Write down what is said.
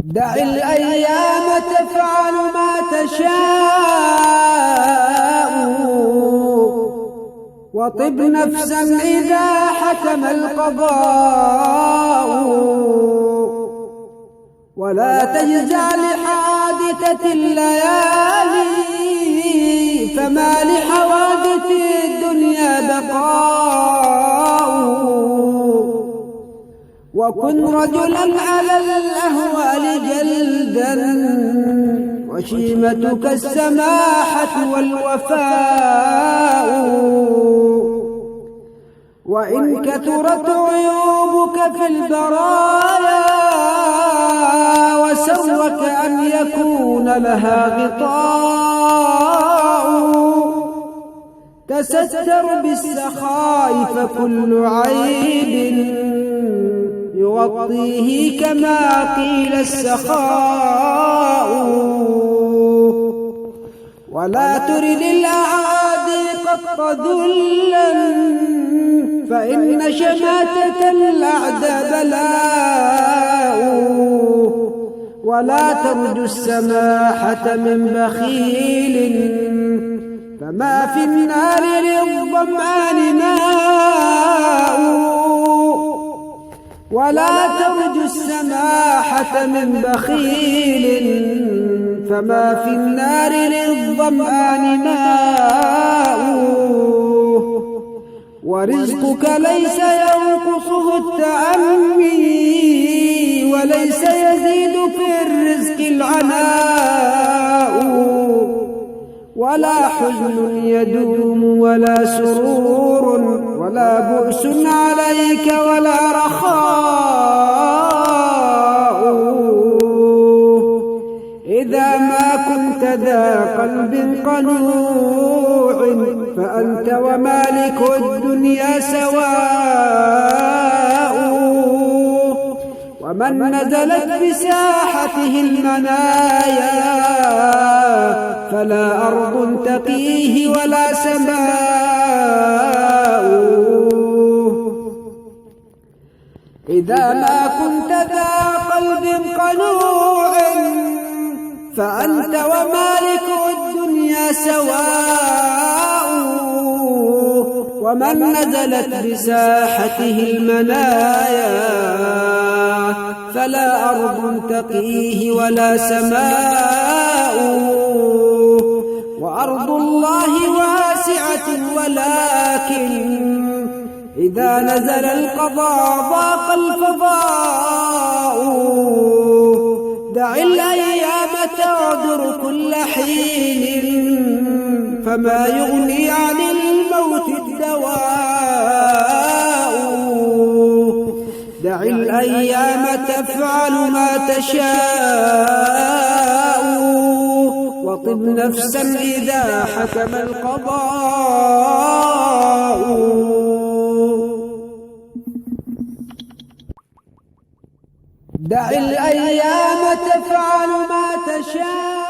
دع الأيام تفعل ما تشاء، وطب نفسا إذا حكم القضاء، ولا تجزع لحادثة الليالي، فما لحوادث الدنيا بقاء. وكن رجلا على الأهوال جلدا، وشيمتك السماحة والوفاء. وإن كثرت عيوبك في البرايا، وسوك أن يكون لها غطاء. تستر بالسخاء فكل عيب يغطيه كما قيل السخاء. ولا ترد الأعادي قط ذلا، فإن شماتة الأعدى بلاء. ولا ترجو السماحة من بخيل، فما في النار للظمآن ماء. ولا ترجو السماحة من بخيل، فما في النار للظمآن ماء. ورزقك ليس ينقصه التأني، وليس يزيد في الرزق العناء. ولا حزن يدوم ولا سرور، ولا بؤس عليك ولا رخاء. إذا ما كنت ذا قلب قنوع، فأنت ومالك الدنيا سواء. ومن نزلت بساحته المنايا، فلا أرض تقيه ولا سماء. إذا ما كنت ذا قلب قنوع، فأنت ومالك الدنيا سواء. ومن نزلت بساحته المنايا، فلا أرض تقيه ولا سماء. وأرض الله واسعة، ولكن إذا نزل القضاء ضاق الفضاء. دع الأيام تعذر كل حين، فما يغني عن الموت الدواء. دع الأيام تفعل ما تشاء، وطب نفسا إذا حكم القضاء. دع الأيام تفعل ما تشاء.